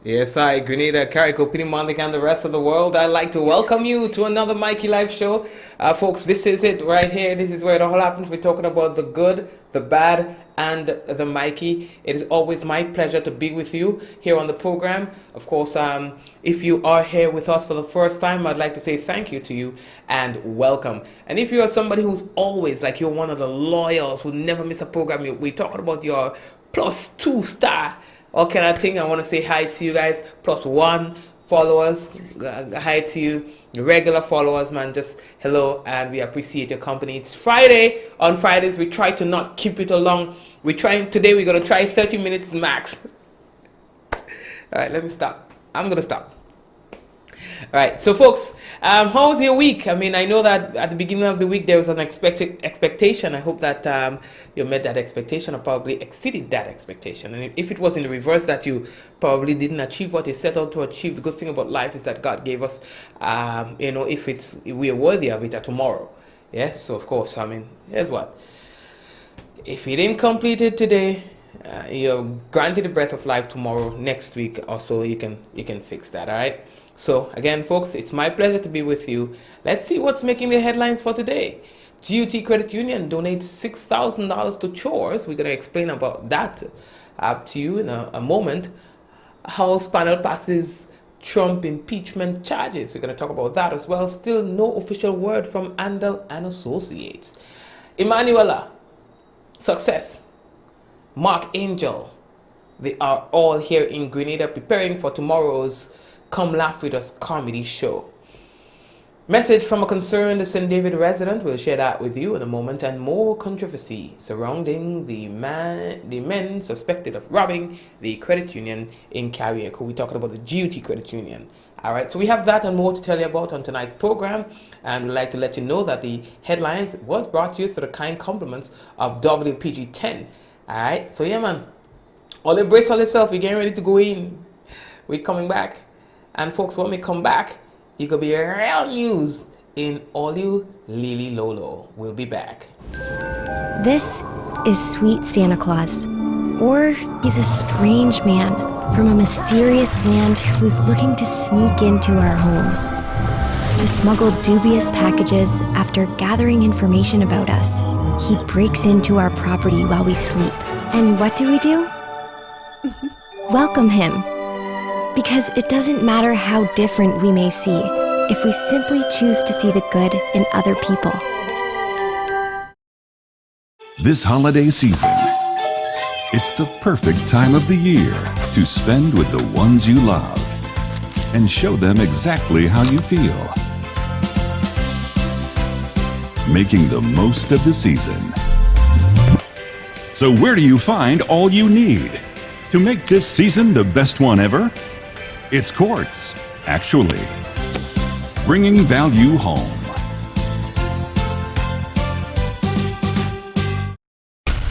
Yes, I, Grenada, Carrico, Pinimondic, and the rest of the world. I'd like to welcome you to another Mikey Live show. Folks, this is it right here. This is where it all happens. We're talking about the good, the bad, and the Mikey. It is always my pleasure to be with you here on the program. Of course, if you are here with us for the first time, I'd like to say thank you to you and welcome. And if you are somebody who's always, like you're one of the loyals who never miss a program, we're talking about your +2 star all kind of thing. I want to say hi to you guys. +1 followers. Hi to you. The regular followers, man. Just hello, and we appreciate your company. It's Friday. On Fridays, we try to not keep it along. Today we're going to try 30 minutes max. All right, let me stop. I'm going to stop. All right, so folks, how was your week? I mean, I know that at the beginning of the week there was an expectation. I hope that you met that expectation or probably exceeded that expectation. And if it was in the reverse, that you probably didn't achieve what you set out to achieve, the good thing about life is that God gave us, if we are worthy of it tomorrow. Yeah, so of course, I mean, here's what. If you didn't complete it today, you're granted the breath of life tomorrow, next week or so, you can fix that, all right? So again, folks, it's my pleasure to be with you. Let's see what's making the headlines for today. GUT Credit Union donates $6,000 to chores. We're going to explain about that to you in a moment. House panel passes Trump impeachment charges. We're going to talk about that as well. Still no official word from Andel and Associates. Emanuela, Success, Mark Angel, they are all here in Grenada preparing for tomorrow's Come Laugh With Us comedy show. Message from a concerned St. David resident. We'll share that with you in a moment. And more controversy surrounding the men suspected of robbing the credit union in Carriacou. We're talking about the GUT Credit Union. All right, so we have that and more to tell you about on tonight's program. And we'd like to let you know that the headlines was brought to you through the kind compliments of WPG10. All right, so yeah, man. All embrace all yourself. We're getting ready to go in. We're coming back. And folks, when we come back, you could be real news in all you Lily Lolo. We'll be back. This is Sweet Santa Claus. Or he's a strange man from a mysterious land who's looking to sneak into our home. He smuggled dubious packages after gathering information about us. He breaks into our property while we sleep. And what do? Welcome him. Because it doesn't matter how different we may see, if we simply choose to see the good in other people. This holiday season, it's the perfect time of the year to spend with the ones you love and show them exactly how you feel. Making the most of the season. So where do you find all you need to make this season the best one ever? It's Quartz, actually. Bringing value home.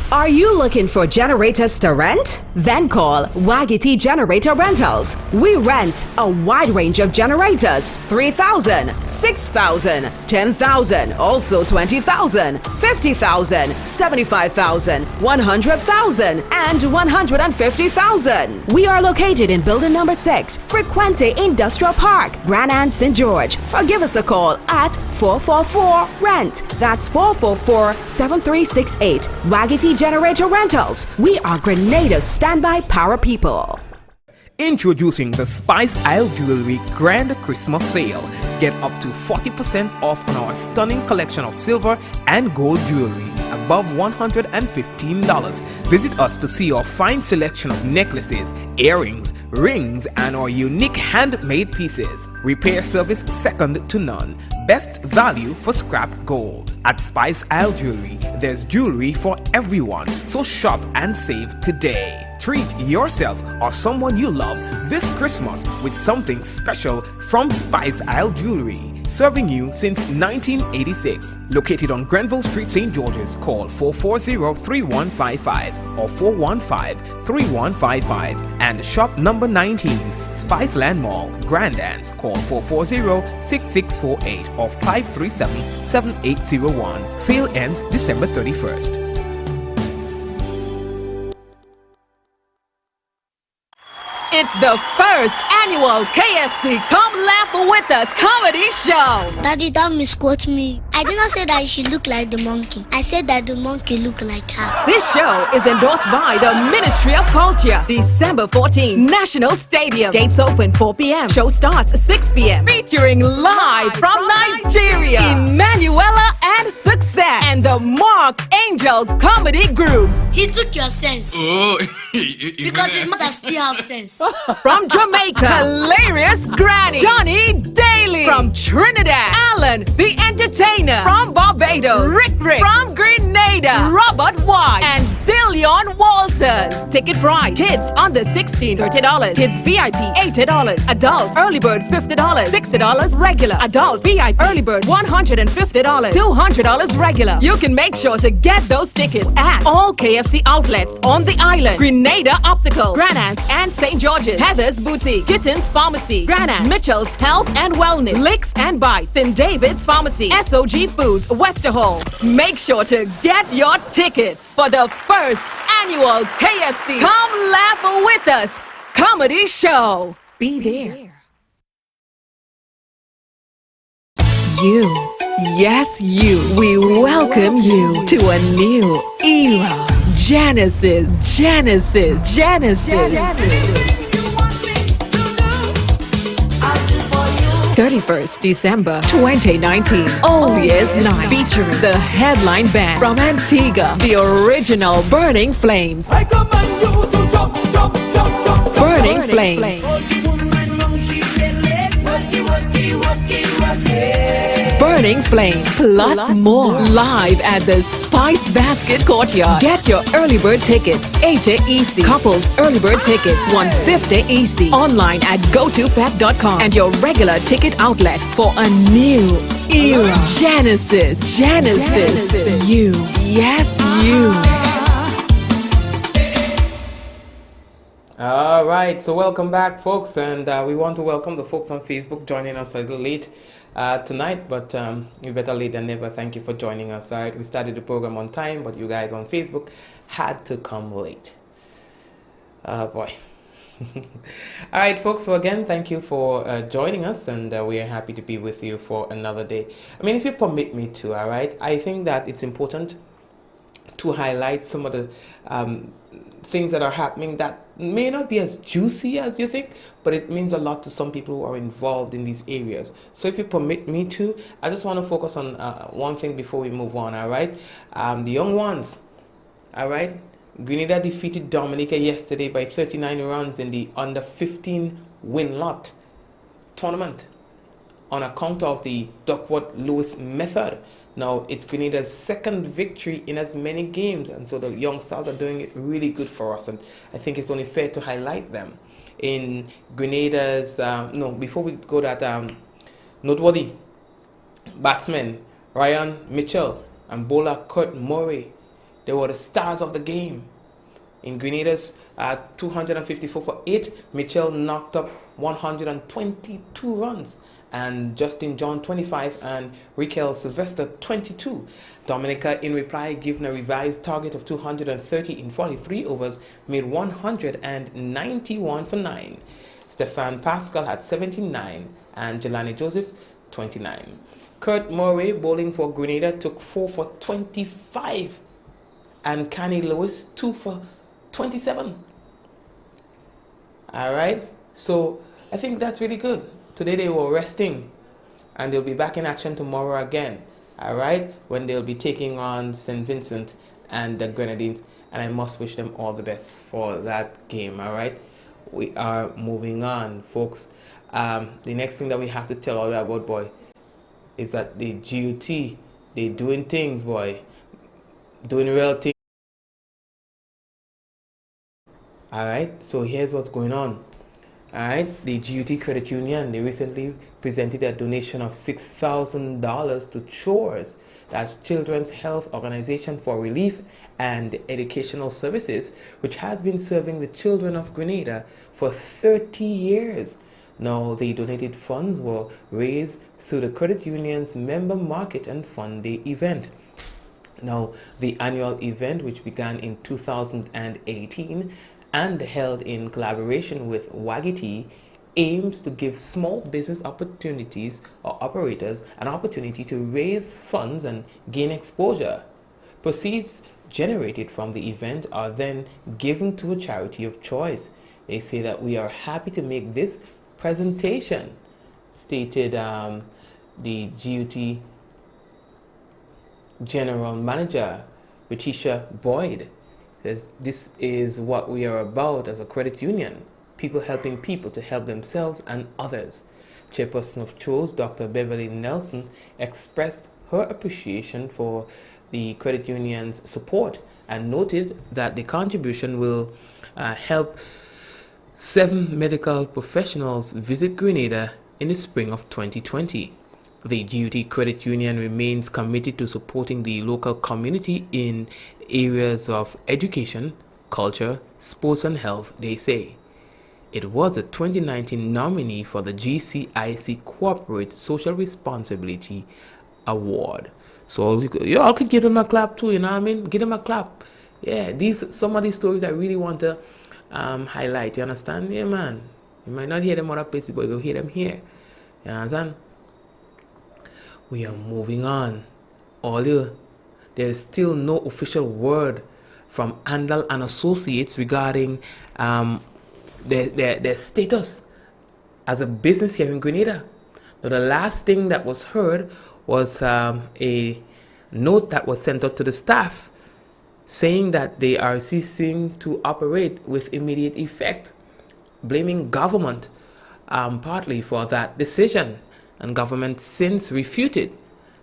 Are you looking for generators to rent? Then call Wagity Generator Rentals. We rent a wide range of generators: 3,000, 6,000, 10,000, also 20,000, 50,000, 75,000, 100,000, and 150,000. We are located in building number 6, Frequente Industrial Park, Grand Anse, St. George. Or give us a call at 444-RENT. That's 444-7368. Wagity Generator Rentals. We are Grenada's standby power people. Introducing the Spice Isle Jewelry Grand Christmas Sale. Get up to 40% off on our stunning collection of silver and gold jewelry above $115. Visit us to see our fine selection of necklaces, earrings, rings, and our unique handmade pieces. Repair service second to none. Best value for scrap gold. At Spice Isle Jewelry, there's jewelry for everyone, so shop and save today. Treat yourself or someone you love this Christmas with something special from Spice Isle Jewelry. Serving you since 1986. Located on Grenville Street, St. George's. Call 440-3155 or 415-3155. And shop number 19, Spiceland Mall, Grand Anse. Call 440-6648 or 537-7801. Sale ends December 31st. It's the first annual KFC Come Laugh With Us comedy show. Daddy, that misquote me. I did not say that she looked like the monkey. I said that the monkey looked like her. This show is endorsed by the Ministry of Culture. December 14, National Stadium. Gates open 4 p.m. Show starts 6 p.m. Featuring live from Nigeria, Emanuela and Success, and the Mark Angel Comedy Group. He took your sense. Oh, Because his mother still has sense. From Jamaica, hilarious Granny, Johnny Daly. From Trinidad, Alan the Entertainer. From Barbados, Rick. From Grenada, Robert White and Dillion Walters. Ticket price: kids under 16, $30. Kids VIP, $80. Adult early bird, $50. $60 regular. Adult VIP early bird, $150. $200 regular. You can make sure to get those tickets at all KFC outlets on the island: Grenada Optical, Grand Anse and St. George's, Heather's Boutique, Kitten's Pharmacy, Grand Anse, Mitchell's Health and Wellness, Licks and Bites, St. David's Pharmacy, SOG Foods, Westerhall. Make sure to get your tickets for the first annual KFC Come Laugh With Us comedy show. Be there. You, yes you, we welcome you to a new era. Genesis. 31st December 2019, All Year's Night, featuring the headline band from Antigua, the original Burning Flames. Burning Flames. Burning Flames, plus more, live at the Spice Basket Courtyard. Get your early bird tickets, 80 EC. Couples early bird tickets, 150 EC. Online at gotofab.com and your regular ticket outlets for a new era. Genesis. You, yes you. All right, so welcome back, folks, and we want to welcome the folks on Facebook joining us a little late tonight, but you better late than never. Thank you for joining us. All right, we started the program on time, but you guys on Facebook had to come late. Boy. All right, folks, so again, thank you for joining us, and we are happy to be with you for another day. I mean, if you permit me to, all right, I think that it's important to highlight some of the things that are happening that may not be as juicy as you think, but it means a lot to some people who are involved in these areas. So if you permit me to, I just want to focus on one thing before we move on, all right? The young ones, all right? Grenada defeated Dominica yesterday by 39 runs in the under 15 win-lot tournament on account of the Duckworth-Lewis method. Now, it's Grenada's second victory in as many games, and so the young stars are doing it really good for us, and I think it's only fair to highlight them. In Grenada's, before we go that, noteworthy batsmen, Ryan Mitchell and bowler Kurt Murray, they were the stars of the game. In Grenada's 254 for 8, Mitchell knocked up 122 runs, and Justin John 25 and Raquel Sylvester 22. Dominica, in reply, given a revised target of 230 in 43 overs, made 191 for 9. Stefan Pascal had 79 and Jelani Joseph 29. Kurt Murray, bowling for Grenada, took 4 for 25, and Kenny Lewis 2 for 27. All right, so I think that's really good. Today they were resting, and they'll be back in action tomorrow again, all right, when they'll be taking on St. Vincent and the Grenadines, and I must wish them all the best for that game, all right? We are moving on, folks. The next thing that we have to tell all about, boy, is that the GUT, they doing things, boy, doing real things. All right, so here's what's going on. Alright, the GUT Credit Union, they recently presented a donation of $6,000 to CHORES, that's Children's Health Organization for Relief and Educational Services, which has been serving the children of Grenada for 30 years. Now, the donated funds were raised through the credit union's member market and fun day event. Now, the annual event, which began in 2018, and held in collaboration with Wagiti, aims to give small business opportunities or operators an opportunity to raise funds and gain exposure. Proceeds generated from the event are then given to a charity of choice. They say that we are happy to make this presentation, stated the GUT General Manager, Letitia Boyd. Says this is what we are about as a credit union, people helping people to help themselves and others. Chairperson of CHOS, Dr. Beverly Nelson, expressed her appreciation for the credit union's support and noted that the contribution will help 7 medical professionals visit Grenada in the spring of 2020. The GUT Credit Union remains committed to supporting the local community in areas of education, culture, sports and health, they say. It was a 2019 nominee for the GCIC Corporate Social Responsibility Award. So you all could give them a clap too, you know what I mean? Give them a clap. Yeah, some of these stories I really want to highlight, you understand? Yeah, man. You might not hear them other places, but you'll hear them here. You understand? We are moving on. Although there is still no official word from Andal and Associates regarding their status as a business here in Grenada. Now, the last thing that was heard was a note that was sent out to the staff saying that they are ceasing to operate with immediate effect, blaming government partly for that decision. And government since refuted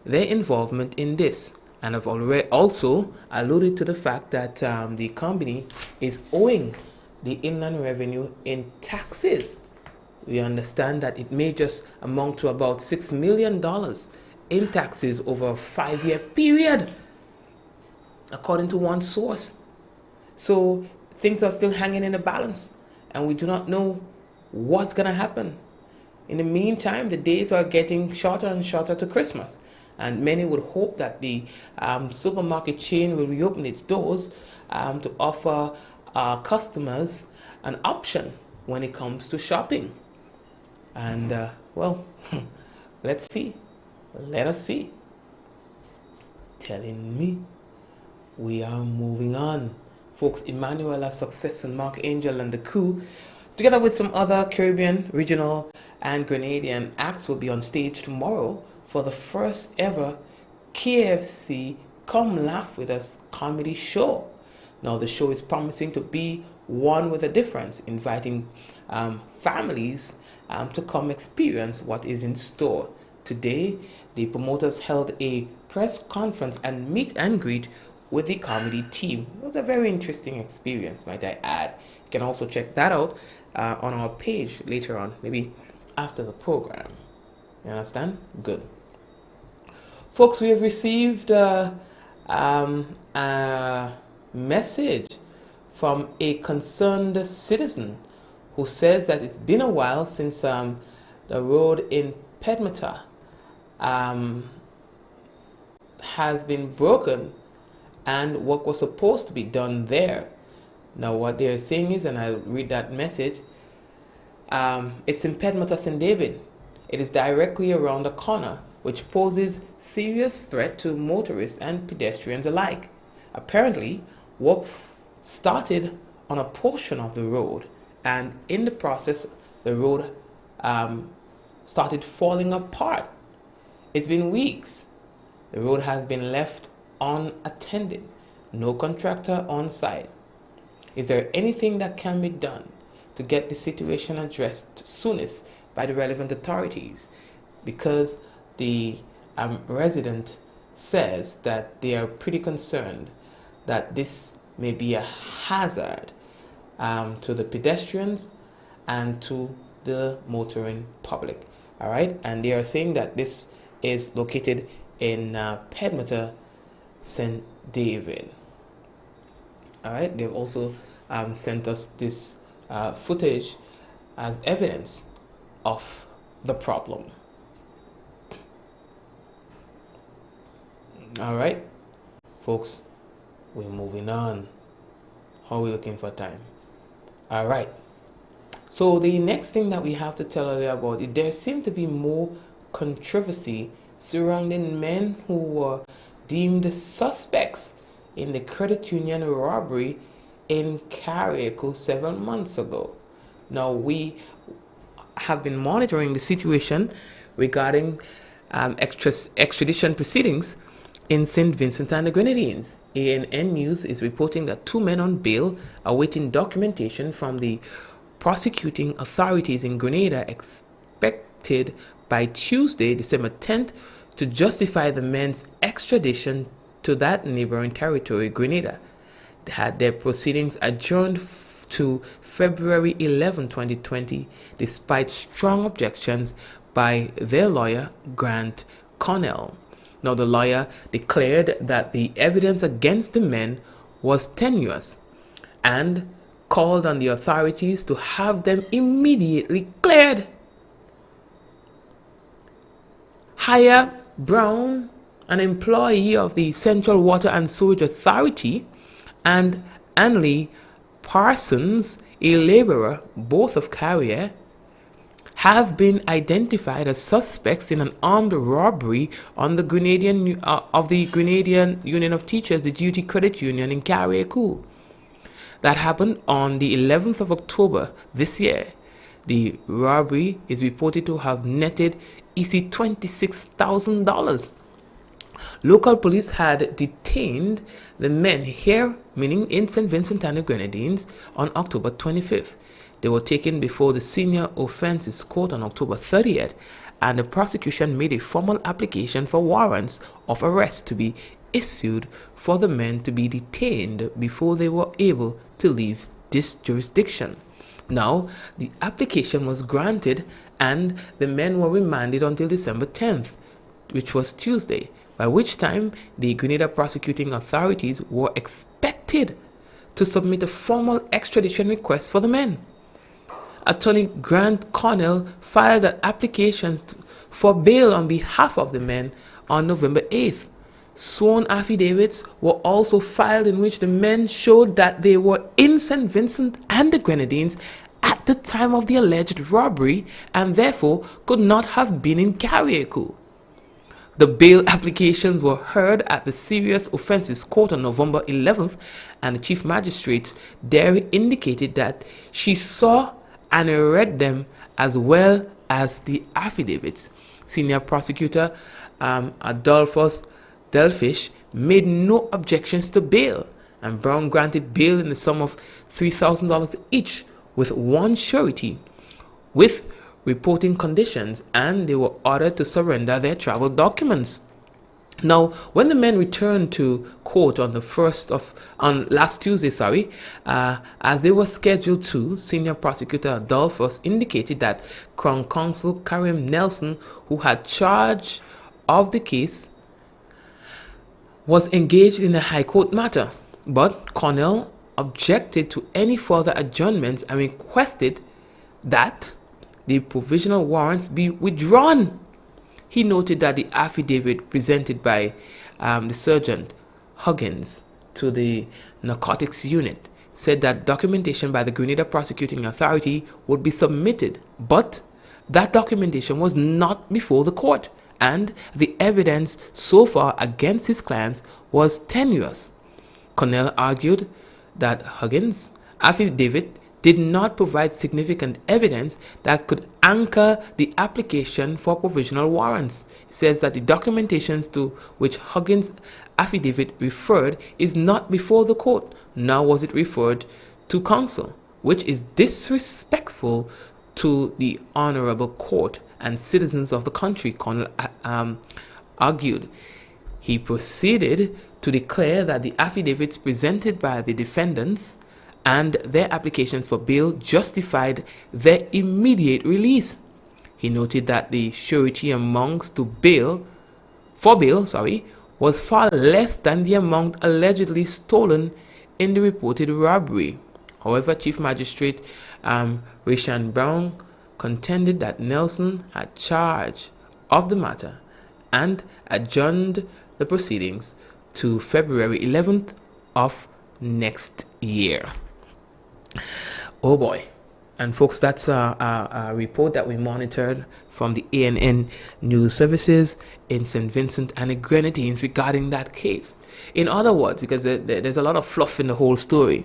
their involvement in this and have already also alluded to the fact that the company is owing the inland revenue in taxes. We understand that it may just amount to about $6 million in taxes over a 5-year period, according to one source. So things are still hanging in the balance, and we do not know what's going to happen. In the meantime, the days are getting shorter and shorter to Christmas, and many would hope that the supermarket chain will reopen its doors to offer customers an option when it comes to shopping. And well, let's see. Let us see. Telling me we are moving on. Folks, Emmanuel Success and Mark Angel and the crew, together with some other Caribbean, regional, and Grenadian acts, will be on stage tomorrow for the first ever KFC Come Laugh With Us comedy show. Now, the show is promising to be one with a difference, inviting families to come experience what is in store. Today, the promoters held a press conference and meet and greet with the comedy team. It was a very interesting experience, might I add. You can also check that out on our page later on, maybe after the program. You understand? Good. Folks, we have received a message from a concerned citizen who says that it's been a while since the road in Pedmata has been broken and work was supposed to be done there. Now what they're saying is, and I'll read that message, it's in Pedmata, St. David. It is directly around the corner, which poses serious threat to motorists and pedestrians alike. Apparently, work started on a portion of the road, and in the process, the road started falling apart. It's been weeks. The road has been left unattended. No contractor on site. Is there anything that can be done to get the situation addressed soonest by the relevant authorities? Because the resident says that they are pretty concerned that this may be a hazard to the pedestrians and to the motoring public. All right, and they are saying that this is located in Pedmata, St. David. All right, they've also sent us this footage as evidence of the problem. All right, folks, we're moving on. How are we looking for time? All right. So the next thing that we have to tell you about it, there seemed to be more controversy surrounding men who were deemed suspects in the credit union robbery in Carriacou 7 months ago. Now we have been monitoring the situation regarding extradition proceedings in St. Vincent and the Grenadines. ANN News is reporting that 2 men on bail awaiting documentation from the prosecuting authorities in Grenada expected by Tuesday, December 10th, to justify the men's extradition to that neighboring territory, Grenada. They had their proceedings adjourned to February 11, 2020, despite strong objections by their lawyer, Grant Connell. Now, the lawyer declared that the evidence against the men was tenuous and called on the authorities to have them immediately cleared. Haya Brown, an employee of the Central Water and Sewage Authority, and Anley Parsons, a laborer, both of Carrier, have been identified as suspects in an armed robbery on the Grenadian Union of Teachers, the Duty Credit Union in Carriacou. That happened on the 11th of October this year. The robbery is reported to have netted EC $26,000. Local police had detained the men here, meaning in St. Vincent and the Grenadines, on October 25th. They were taken before the Senior Offences Court on October 30th, and the prosecution made a formal application for warrants of arrest to be issued for the men to be detained before they were able to leave this jurisdiction. Now, the application was granted and the men were remanded until December 10th, which was Tuesday, by which time the Grenada prosecuting authorities were expected to submit a formal extradition request for the men. Attorney Grant Connell filed applications for bail on behalf of the men on November 8th. Sworn affidavits were also filed in which the men showed that they were in St. Vincent and the Grenadines at the time of the alleged robbery and therefore could not have been in Carriacou. The bail applications were heard at the Serious Offences Court on November 11th, and the Chief Magistrate there indicated that she saw and read them as well as the affidavits. Senior Prosecutor Adolphus Delfish made no objections to bail, and Brown granted bail in the sum of $3,000 each with one surety, with reporting conditions, and they were ordered to surrender their travel documents. Now, when the men returned to court on last Tuesday, as they were scheduled to, Senior Prosecutor Adolphus indicated that Crown Counsel Karim Nelson, who had charge of the case, was engaged in a High Court matter, but Connell objected to any further adjournments and requested that the provisional warrants be withdrawn. He noted that the affidavit presented by the Sergeant Huggins to the Narcotics Unit said that documentation by the Grenada Prosecuting Authority would be submitted, but that documentation was not before the court, and the evidence so far against his clients was tenuous. Connell argued that Huggins' affidavit did not provide significant evidence that could anchor the application for provisional warrants. He says that the documentations to which Huggins' affidavit referred is not before the court, nor was it referred to counsel, which is disrespectful to the honorable court and citizens of the country, Connell argued. He proceeded to declare that the affidavits presented by the defendants and their applications for bail justified their immediate release. He noted that the surety amounts for bail was far less than the amount allegedly stolen in the reported robbery. However, Chief Magistrate Rashan Brown contended that Nelson had charge of the matter and adjourned the proceedings to February 11th of next year. Oh boy. And folks, that's a report that we monitored from the ANN news services in St. Vincent and the Grenadines regarding that case. In other words, because there's a lot of fluff in the whole story,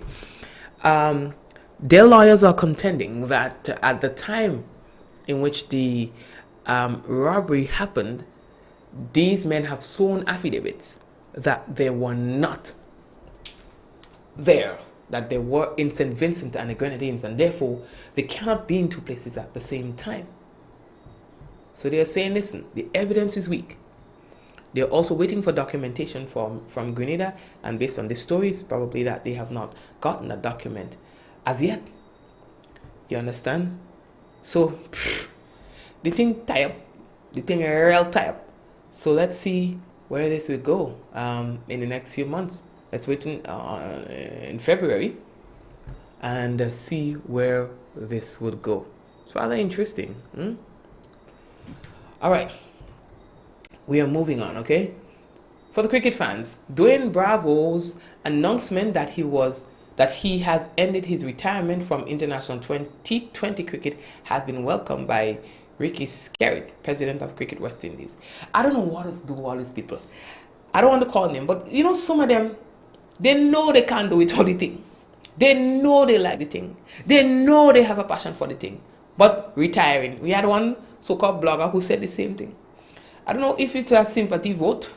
their lawyers are contending that at the time in which the robbery happened, these men have sworn affidavits that they were not there, that they were in St. Vincent and the Grenadines, and therefore they cannot be in two places at the same time. So they are saying, listen, the evidence is weak. They're also waiting for documentation from Grenada, and based on this story, it's probably that they have not gotten a document as yet. You understand? So the thing tie up, the thing real tie up. So let's see where this will go in the next few months. Let's wait in February and see where this would go. It's rather interesting. All right, we are moving on. Okay, for the cricket fans, Dwayne Bravo's announcement that he has ended his retirement from international T20 cricket has been welcomed by Ricky Skerritt, president of Cricket West Indies. I don't know what to do with all these people. I don't want to call them, but you know, some of them, they know they can't do it all the thing. They know they like the thing. They know they have a passion for the thing. But retiring. We had one so-called blogger who said the same thing. I don't know if it's a sympathy vote.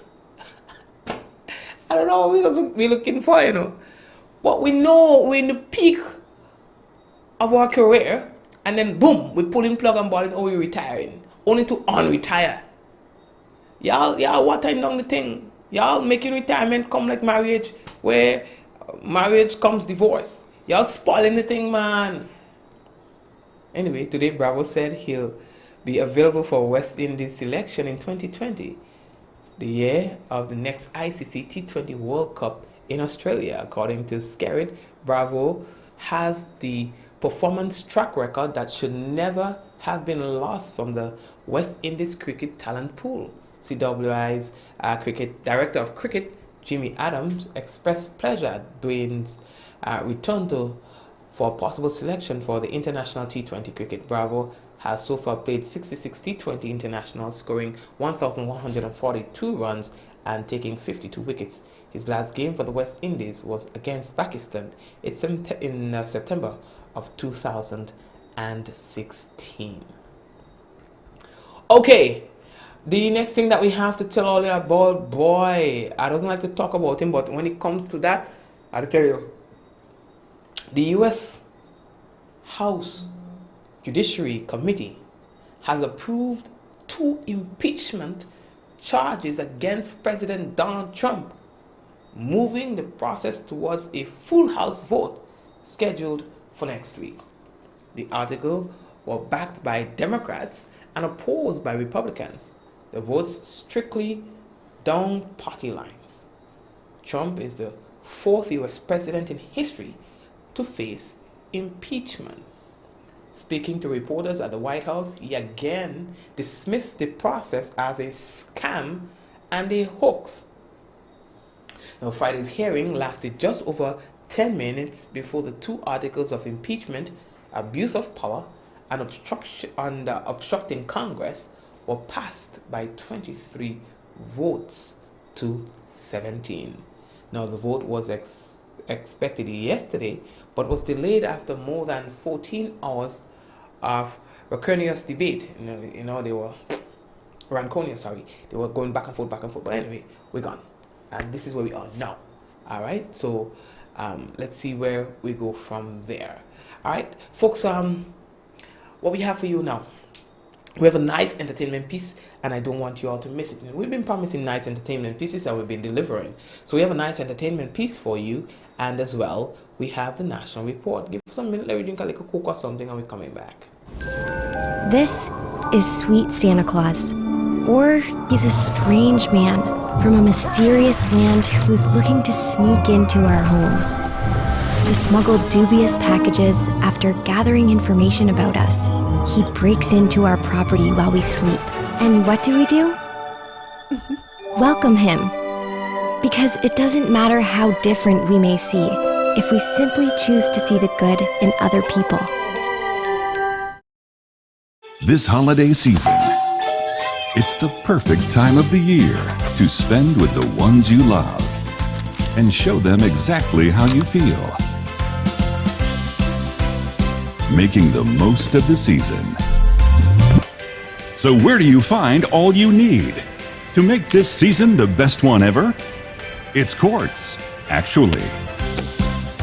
I don't know what we're looking for, you know. But we know we're in the peak of our career, and then boom, we're pulling plug and ball and we're retiring. Only to unretire. Y'all watering down the thing. Y'all making retirement come like marriage, where marriage comes divorce. Y'all spoiling the thing, man. Anyway, today Bravo said he'll be available for West Indies selection in 2020, the year of the next ICC T20 World Cup in Australia. According to Skerritt, Bravo has the performance track record that should never have been lost from the West Indies cricket talent pool. CWI's director of cricket, Jimmy Adams, expressed pleasure at Dwayne's return for possible selection for the international T20 cricket. Bravo has so far played 66 T20 internationals, scoring 1,142 runs and taking 52 wickets. His last game for the West Indies was against Pakistan in September of 2016. Okay. The next thing that we have to tell all you about, boy, I don't like to talk about him, but when it comes to that, I'll tell you. The U.S. House Judiciary Committee has approved 2 impeachment charges against President Donald Trump, moving the process towards a full House vote scheduled for next week. The article was backed by Democrats and opposed by Republicans. The votes strictly down party lines. Trump is the 4th U.S. president in history to face impeachment. Speaking to reporters at the White House, he again dismissed the process as a scam and a hoax. Now, Friday's hearing lasted just over 10 minutes before the 2 articles of impeachment, abuse of power, and obstructing Congress were passed by 23 votes to 17. Now, the vote was expected yesterday, but was delayed after more than 14 hours of ranconious debate. You know, they were going back and forth. But anyway, we're gone, and this is where we are now. All right, so let's see where we go from there. All right, folks. What we have for you now. We have a nice entertainment piece, and I don't want you all to miss it. We've been promising nice entertainment pieces that we've been delivering. So we have a nice entertainment piece for you, and as well, we have the national report. Give us a minute, let me drink a little Coke or something, and we're coming back. This is Sweet Santa Claus, or he's a strange man from a mysterious land who's looking to sneak into our home. To smuggle dubious packages after gathering information about us. He breaks into our property while we sleep. And what do? Welcome him. Because it doesn't matter how different we may see, if we simply choose to see the good in other people. This holiday season, it's the perfect time of the year to spend with the ones you love and show them exactly how you feel. Making the most of the season. So where do you find all you need to make this season the best one ever? It's Quartz, actually.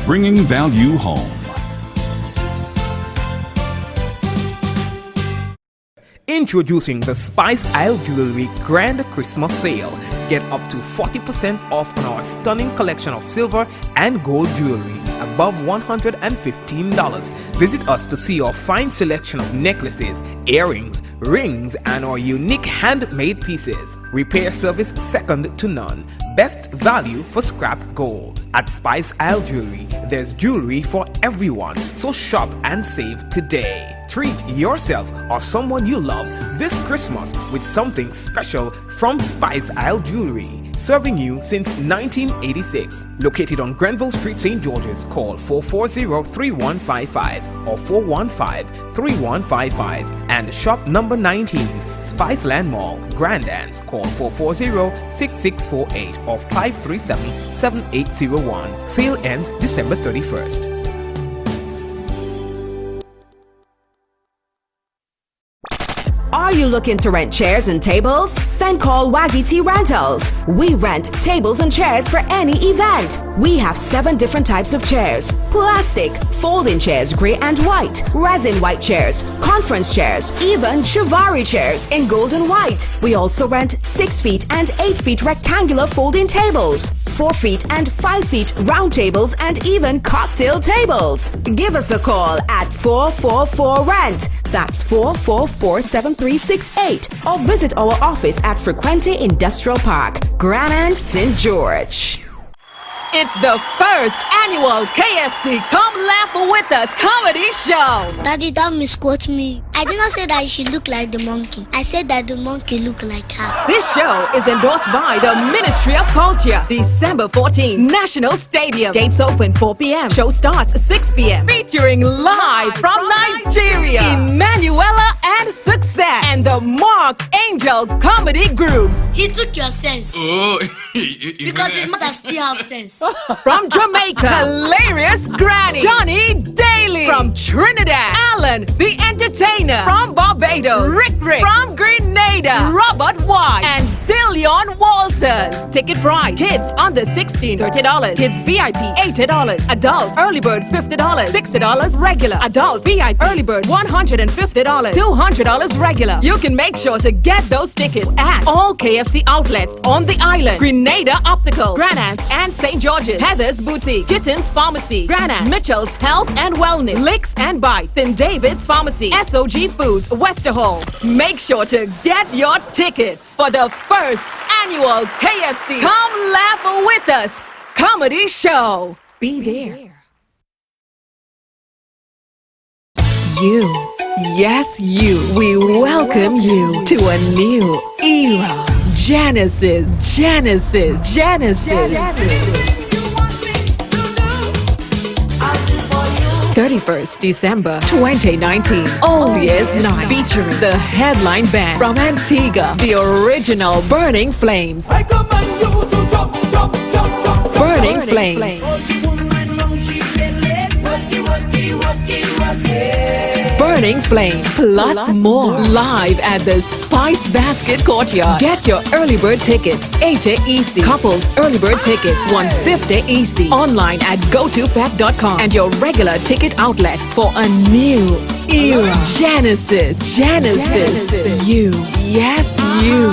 Bringing value home. Introducing the Spice Isle Jewelry Grand Christmas Sale. Get up to 40% off on our stunning collection of silver and gold jewelry above $115. Visit us to see our fine selection of necklaces, earrings, rings, and our unique handmade pieces. Repair service second to none. Best value for scrap gold. At Spice Isle Jewelry, there's jewelry for everyone, so shop and save today. Treat yourself or someone you love this Christmas with something special from Spice Isle Jewelry. Serving you since 1986. Located on Grenville Street, St. George's. Call 440-3155 or 415-3155. And shop number 19, Spiceland Mall, Grandans. Call 440-6648 or 537-7801. Sale ends December 31st. Are you looking to rent chairs and tables? Then call Waggy T Rentals. We rent tables and chairs for any event. We have 7 different types of chairs: plastic, folding chairs, gray and white, resin white chairs, conference chairs, even Chivari chairs in gold and white. We also rent 6 feet and 8 feet rectangular folding tables, 4 feet and 5 feet round tables, and even cocktail tables. Give us a call at 444-RENT. That's 444-7368. Or visit our office at Frequente Industrial Park, Grand St. George. It's the first annual KFC Come Laugh With Us comedy show. Daddy, that misquote me. I did not say that she looked like the monkey. I said that the monkey looked like her. This show is endorsed by the Ministry of Culture. December 14, National Stadium. Gates open 4 p.m. Show starts 6 p.m. Featuring live from Nigeria, Emanuela and Success, and the Mark Angel Comedy Group. He took your sense. Oh, Because his mother still has sense. From Jamaica, Hilarious Granny, Johnny Daly. From Trinidad, Alan the Entertainer. From Barbados, Rick from Grenada, Robert White, and Dillion Walters. Ticket price: kids under 16, $30. Kids VIP, $80. Adult early bird, $50. $60 regular. Adult VIP early bird, $150. $200 regular. You can make sure to get those tickets at all KFC outlets on the island: Grenada Optical, Granans and St. George's, Heather's Boutique, Kittens Pharmacy, Granite, Mitchell's Health and Wellness, Licks and Bites, St. David's Pharmacy, SOG Foods, Westerhall. Make sure to get your tickets for the first annual KFC Come Laugh With Us comedy show. Be there. You, yes you, we welcome you to a new era. Genesis. 31st December 2019, All Year's Night, featuring the headline band from Antigua, the original Burning Flames. Burning Flames. Burning Flames, plus more, live at the Spice Basket Courtyard. Get your early bird tickets, 80 EC. Couples early bird tickets, 150 EC. Online at gotofab.com and your regular ticket outlets for a new era. Genesis. You, yes you.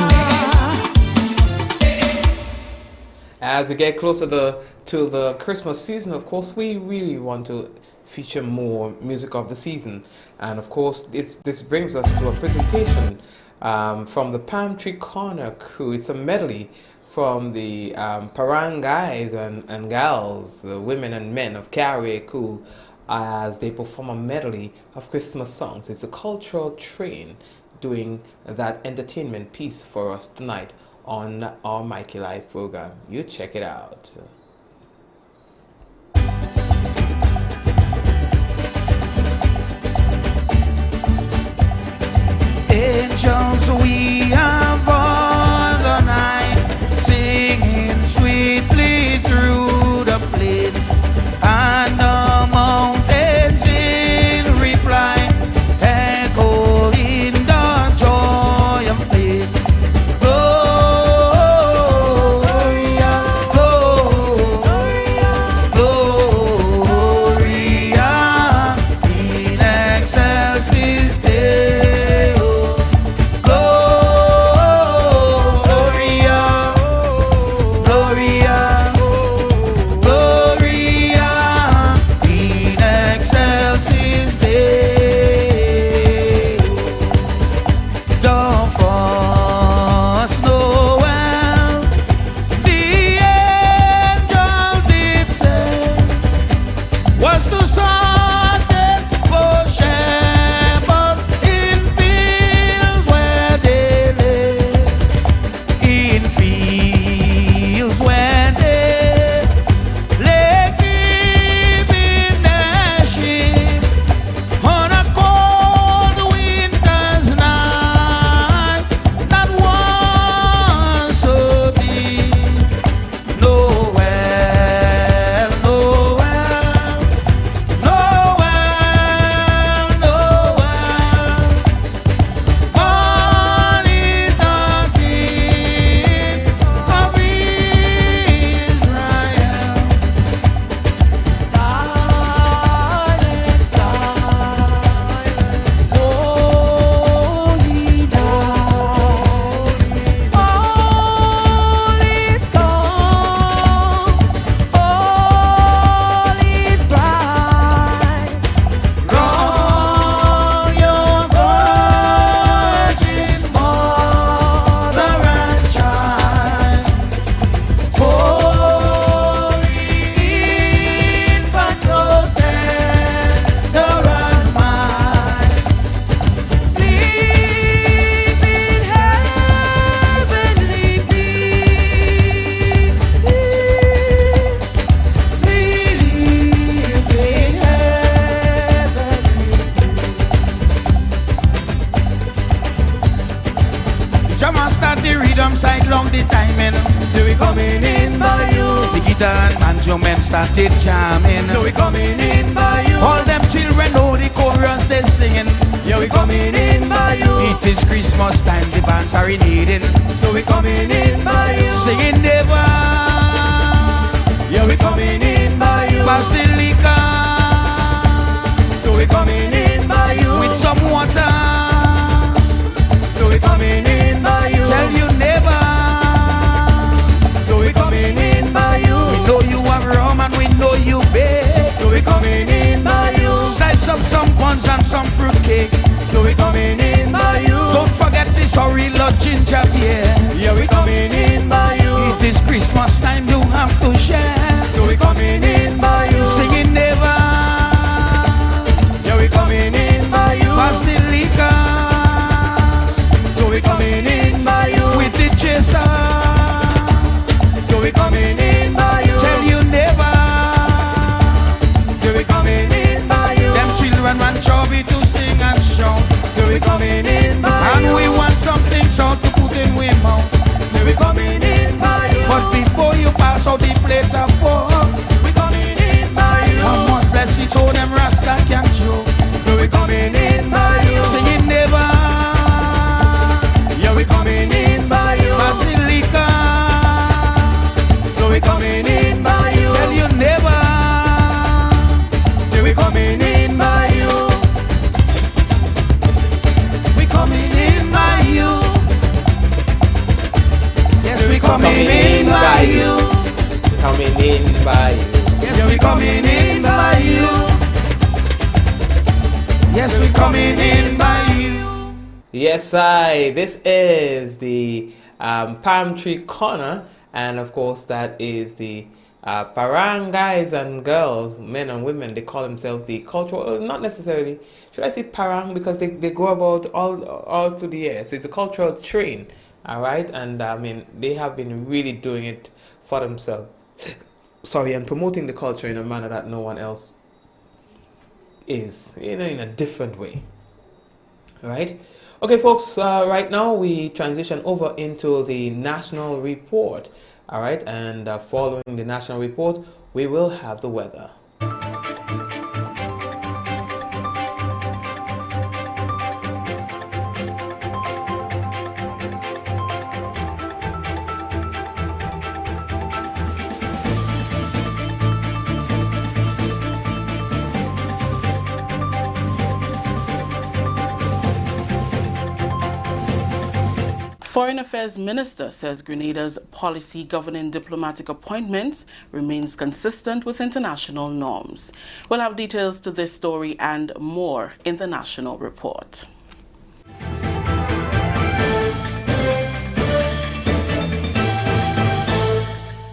As we get closer to the Christmas season, of course, we really want to feature more music of the season. And of course, this brings us to a presentation from the Palm Tree Corner crew. It's a medley from the Parang guys and gals, the women and men of Carrier crew, as they perform a medley of Christmas songs. It's a cultural train doing that entertainment piece for us tonight on our Mikey Live program. You check it out. songs we have all the night, singing sweetly through the plains and the mountains in reply, echoing the joy and faith. Started jamming, so we coming in by you. All them children know the chorus they're singing. Yeah, we coming in by you. It is Christmas time, the bands are reneging. So we coming in by you. Singing never. Yeah, we coming in by you. Pass the liquor. So we coming in by you. With some water. So we coming in by you. Tell you never. So we coming in by you. We know you are rum and we know you big. So we coming in by you. Slice up some buns and some fruit cake. So we coming in by you. Don't forget the sorry lot ginger beer. Yeah, we coming in by you. It is Christmas time, you have to share. So we coming in by you. Singing never. Yeah, we coming in by you. Pass the liquor. So we coming in by you. With the chaser. So we coming in by you. Tell you never. So we coming in by you. Them children want chubby to sing and shout. So we coming in by and you. And we want something salt to put in we mouth. So we coming in by you. But before you pass out the plate of pork, we coming in by you. How much bless it so them Rasta can't show. So we coming in by you. Singing never. Yeah, we coming in by you. Pass the liquor. So we coming in by you. Tell you never. So we coming in by you. We coming in by you. Yes, we coming in by you. Coming in by you. Yes, we coming in by you. Yes, we coming in by you. Yes, this is the Palm Tree Corner, and of course that is the Parang guys and girls, men and women. They call themselves the cultural, not necessarily, should I say Parang, because they go about all through the year. So it's a cultural train, all right, and I mean they have been really doing it for themselves. Sorry, and promoting the culture in a manner that no one else is, in a different way. All right. Okay, folks, right now we transition over into the national report. All right, and following the national report, we will have the weather. Foreign Affairs Minister says Grenada's policy governing diplomatic appointments remains consistent with international norms. We'll have details to this story and more in the national report.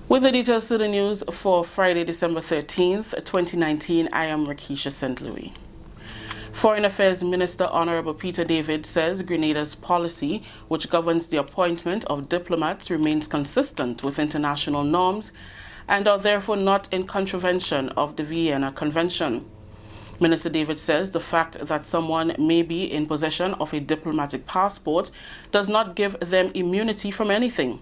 With the details to the news for Friday, December 13th, 2019, I am Rakisha St. Louis. Foreign Affairs Minister Honorable Peter David says Grenada's policy, which governs the appointment of diplomats, remains consistent with international norms and are therefore not in contravention of the Vienna Convention. Minister David says the fact that someone may be in possession of a diplomatic passport does not give them immunity from anything.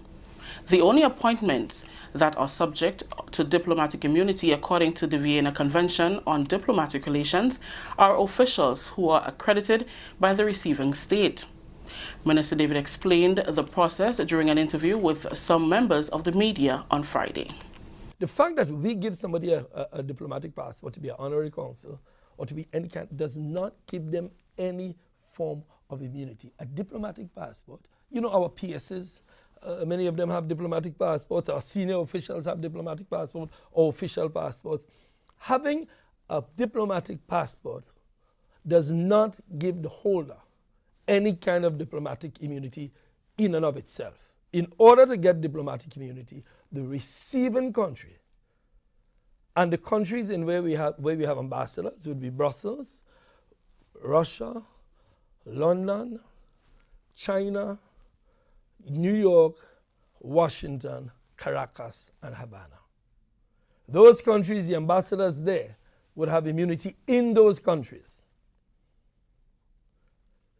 The only appointments that are subject to diplomatic immunity according to the Vienna Convention on Diplomatic Relations are officials who are accredited by the receiving state. Minister David explained the process during an interview with some members of the media on Friday. The fact that we give somebody a diplomatic passport to be an honorary consul or to be any kind does not give them any form of immunity. A diplomatic passport, you know, our PSs, many of them have diplomatic passports, our senior officials have diplomatic passports or official passports. Having a diplomatic passport does not give the holder any kind of diplomatic immunity in and of itself. In order to get diplomatic immunity, the receiving country and the countries in where we have ambassadors would be Brussels, Russia, London, China, New York, Washington, Caracas, and Havana. Those countries, the ambassadors there would have immunity in those countries.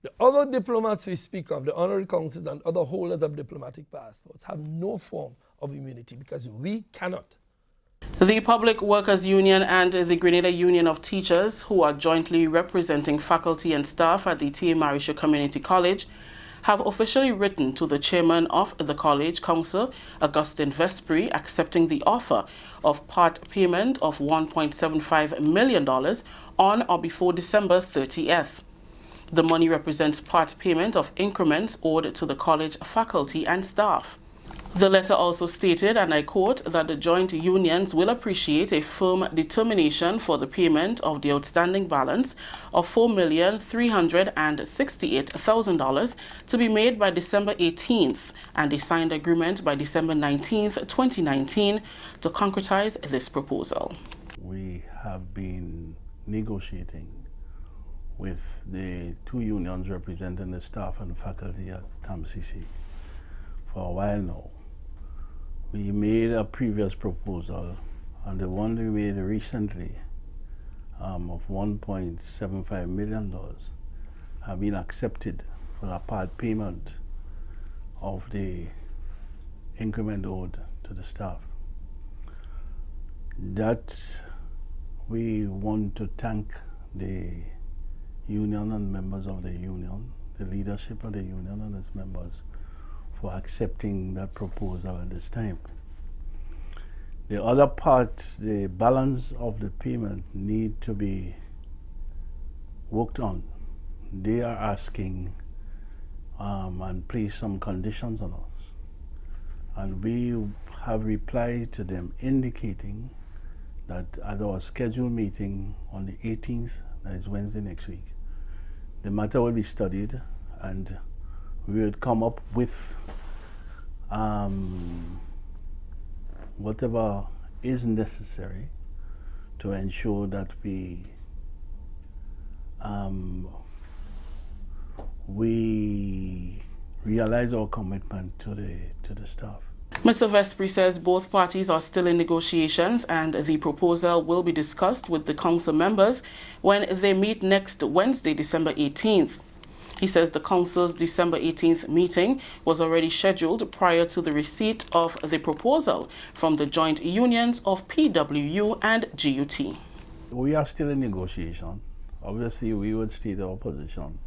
The other diplomats we speak of, the honorary consuls and other holders of diplomatic passports, have no form of immunity because we cannot. The Public Workers Union and the Grenada Union of Teachers, who are jointly representing faculty and staff at the T.A. Marisha Community College, have officially written to the chairman of the college council, Augustine Vespri, accepting the offer of part payment of $1.75 million on or before December 30th. The money represents part payment of increments owed to the college faculty and staff. The letter also stated, and I quote, that the joint unions will appreciate a firm determination for the payment of the outstanding balance of $4,368,000 to be made by December 18th and a signed agreement by December 19th, 2019 to concretize this proposal. We have been negotiating with the two unions representing the staff and faculty at TAMCC for a while now. We made a previous proposal, and the one we made recently of $1.75 million have been accepted for a part payment of the increment owed to the staff. That we want to thank the union and members of the union, the leadership of the union and its members, for accepting that proposal at this time. The other part, the balance of the payment, need to be worked on. They are asking and place some conditions on us. And we have replied to them indicating that at our scheduled meeting on the 18th, that is Wednesday next week, the matter will be studied and we would come up with whatever is necessary to ensure that we realize our commitment to the staff. Mr. Vespri says both parties are still in negotiations and the proposal will be discussed with the council members when they meet next Wednesday, December 18th. He says the council's December 18th meeting was already scheduled prior to the receipt of the proposal from the joint unions of PWU and GUT. We are still in negotiation. Obviously, we would state our position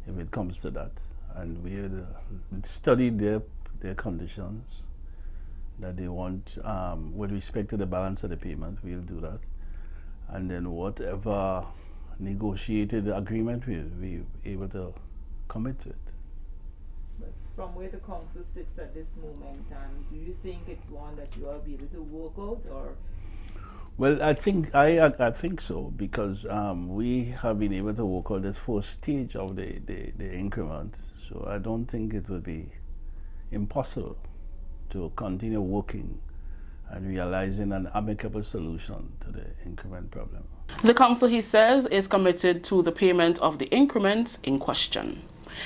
if it comes to that. And we would study their conditions that they want with respect to the balance of the payment. We'll do that. And then whatever negotiated agreement, we'll be able to commit to it. But from where the council sits at this moment, do you think it's one that you will be able to work out, or? Well, I think so, because we have been able to work out this first stage of the increment. So I don't think it would be impossible to continue working and realizing an amicable solution to the increment problem. The council, he says, is committed to the payment of the increments in question.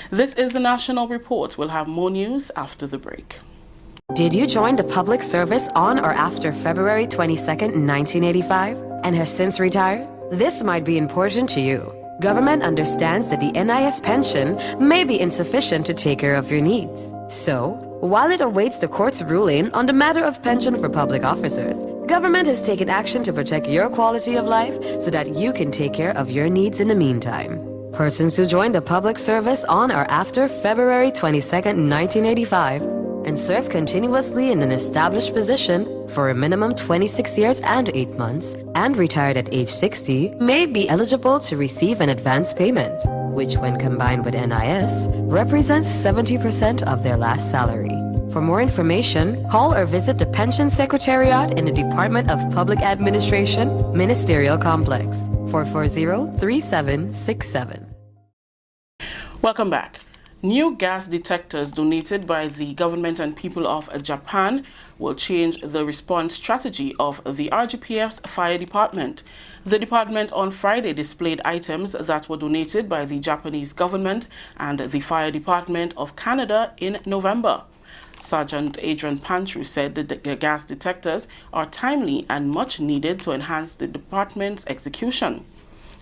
This is the National Report. We'll have more news after the break. Did you join the public service on or after February 22nd, 1985 and have since retired? This might be important to you. Government understands that the NIS pension may be insufficient to take care of your needs. So, while it awaits the court's ruling on the matter of pension for public officers, government has taken action to protect your quality of life so that you can take care of your needs in the meantime. Persons who joined the public service on or after February 22nd, 1985 and serve continuously in an established position for a minimum 26 years and 8 months and retired at age 60 may be eligible to receive an advance payment, which when combined with NIS represents 70% of their last salary. For more information, call or visit the Pension Secretariat in the Department of Public Administration, Ministerial Complex, 440-3767. Welcome back. New gas detectors donated by the government and people of Japan will change the response strategy of the RGPF's fire department. The department on Friday displayed items that were donated by the Japanese government and the fire department of Canada in November. Sergeant Adrian Pantru said that the gas detectors are timely and much needed to enhance the department's execution.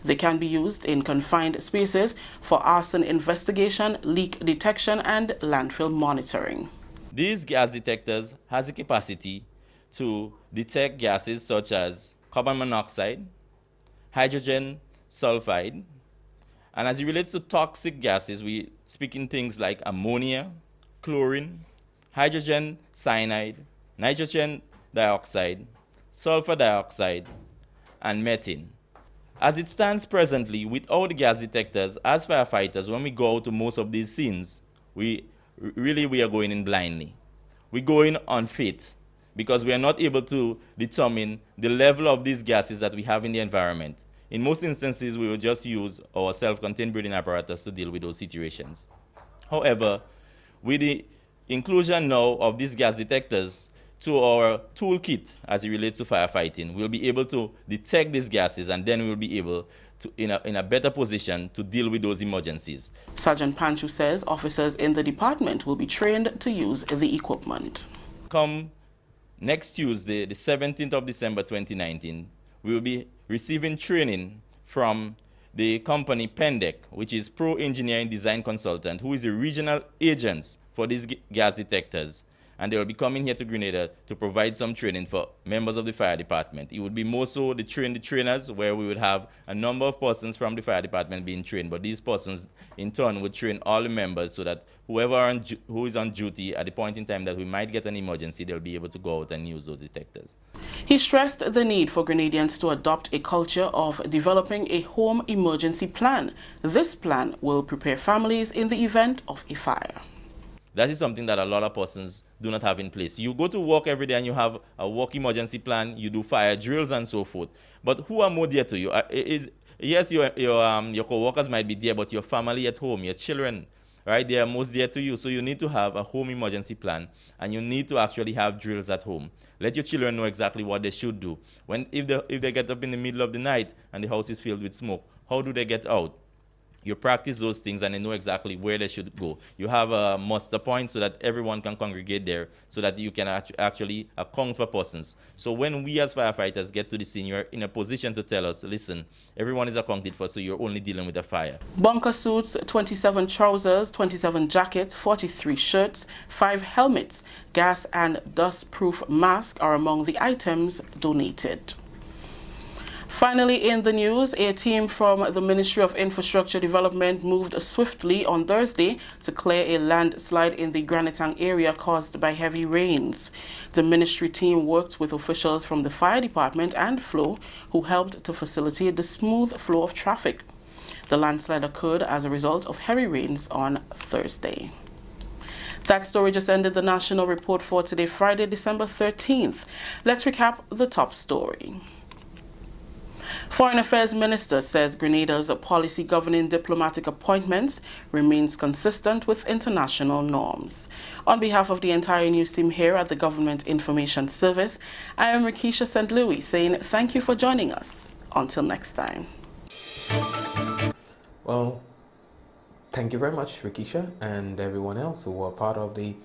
They can be used in confined spaces for arson investigation, leak detection, and landfill monitoring. These gas detectors has the capacity to detect gases such as carbon monoxide, hydrogen sulfide, and as it relates to toxic gases, we speak in things like ammonia, chlorine, hydrogen cyanide, nitrogen dioxide, sulfur dioxide, and methane. As it stands presently, without the gas detectors, as firefighters, when we go out to most of these scenes, we are going in blindly. We go in on faith because we are not able to determine the level of these gases that we have in the environment. In most instances, we will just use our self-contained breathing apparatus to deal with those situations. However, with the inclusion now of these gas detectors to our toolkit as it relates to firefighting, we'll be able to detect these gases, and then we'll be able to, in a better position to deal with those emergencies. Sergeant Panchu says officers in the department will be trained to use the equipment. Come next Tuesday, the 17th of December 2019, we will be receiving training from the company Pendec, which is Pro Engineering Design Consultant, who is the regional agent for these gas detectors. And they will be coming here to Grenada to provide some training for members of the fire department. It would be more so the trainers, where we would have a number of persons from the fire department being trained, but these persons in turn would train all the members so that who is on duty at the point in time that we might get an emergency, they'll be able to go out and use those detectors. He stressed the need for Grenadians to adopt a culture of developing a home emergency plan. This plan will prepare families in the event of a fire. That is something that a lot of persons do not have in place. You go to work every day and you have a work emergency plan, you do fire drills and so forth. But who are more dear to you? Yes, your co-workers might be there, but your family at home, your children, right? They are most dear to you. So you need to have a home emergency plan, and you need to actually have drills at home. Let your children know exactly what they should do. If they get up in the middle of the night and the house is filled with smoke, how do they get out? You practice those things and they know exactly where they should go. You have a muster point so that everyone can congregate there so that you can actually account for persons. So when we as firefighters get to the scene, you're in a position to tell us, listen, everyone is accounted for, so you're only dealing with a fire. Bunker suits, 27 trousers, 27 jackets, 43 shirts, 5 helmets, gas and dust-proof masks are among the items donated. Finally, in the news, a team from the Ministry of Infrastructure Development moved swiftly on Thursday to clear a landslide in the Granitang area caused by heavy rains. The ministry team worked with officials from the fire department and FLO, who helped to facilitate the smooth flow of traffic. The landslide occurred as a result of heavy rains on Thursday. That story just ended the national report for today, Friday, December 13th. Let's recap the top story. Foreign Affairs Minister says Grenada's policy governing diplomatic appointments remains consistent with international norms. On behalf of the entire news team here at the Government Information Service, I am Rakisha St. Louis saying thank you for joining us. Until next time. Well, thank you very much, Rakisha, and everyone else who were part of the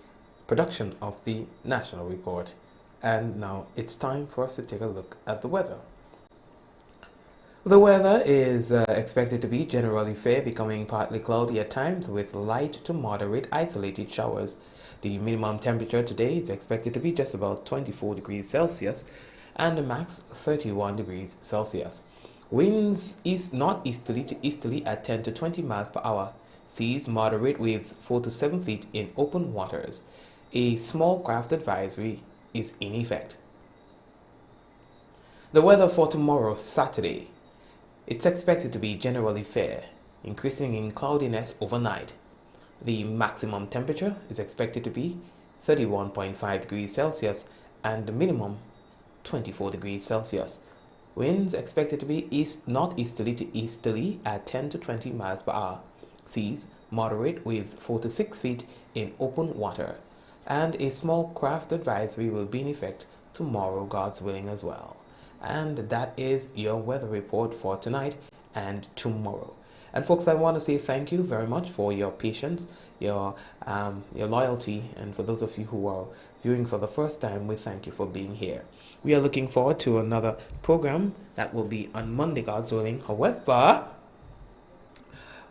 production of the National Report. And now it's time for us to take a look at the weather. The weather is expected to be generally fair, becoming partly cloudy at times with light to moderate isolated showers. The minimum temperature today is expected to be just about 24 degrees Celsius and the max 31 degrees Celsius. Winds northeasterly to easterly at 10 to 20 miles per hour. Seas moderate, waves 4 to 7 feet in open waters. A small craft advisory is in effect. The weather for tomorrow, Saturday. It's expected to be generally fair, increasing in cloudiness overnight. The maximum temperature is expected to be 31.5 degrees Celsius and the minimum 24 degrees Celsius. Winds expected to be northeasterly to easterly at 10 to 20 miles per hour. Seas moderate, waves 4 to 6 feet in open water. And a small craft advisory will be in effect tomorrow, God's willing, as well. And that is your weather report for tonight and tomorrow. And folks, I want to say thank you very much for your patience, your loyalty, and for those of you who are viewing for the first time, we thank you for being here. We are looking forward to another program that will be on Monday, God's willing. However,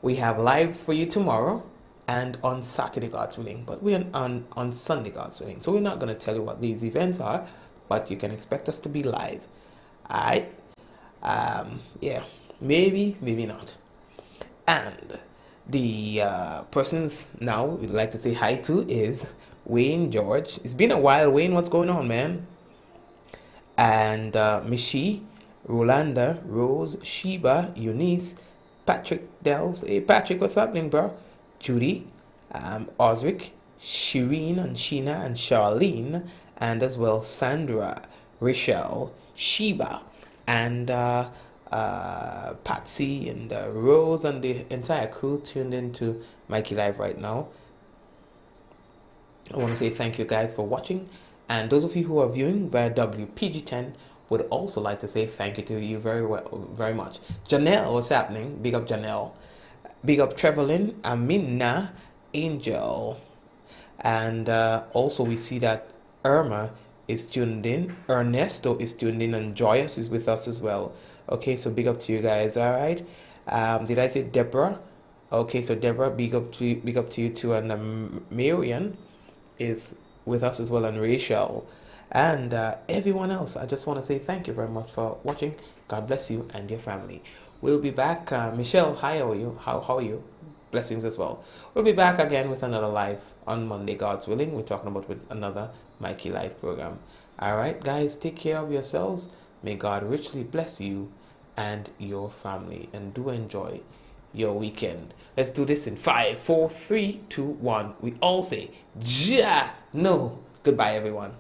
we have lives for you tomorrow and on Saturday, God's willing, but we're on Sunday, God's willing. So we're not going to tell you what these events are, but you can expect us to be live. Alright, yeah, maybe not. And the persons now we'd like to say hi to is Wayne George. It's been a while, Wayne. What's going on, man? And Michi, Rolanda, Rose, Sheba, Eunice, Patrick Delves. Hey, Patrick, what's happening, bro? Judy, Osric, Shireen, and Sheena, and Charlene, and as well Sandra, Rachel, Sheba, and Patsy, and Rose, and the entire crew tuned into Mikey Live right now. I want to say thank you guys for watching, and those of you who are viewing via WPG10 would also like to say thank you to you very much. Janelle, what's happening? Big up Janelle. Big up Trevelyn, Amina, Angel, and also we see that Irma is tuned in, Ernesto is tuned in, and Joyous is with us as well. Okay, so big up to you guys. All right, did I say Deborah? Okay, so Deborah, big up to you too, and Marian is with us as well, and Rachel, and everyone else. I just want to say thank you very much for watching. God bless you and your family. We'll be back. Michelle, hi, how are you? How are you? Blessings as well. We'll be back again with another live on Monday, God's willing. We're talking about with another Mikey Live program. All right, guys, take care of yourselves. May God richly bless you and your family, and do enjoy your weekend. Let's do this in 5, 4, 3, 2, 1. We all say, Ja, no. Goodbye, everyone.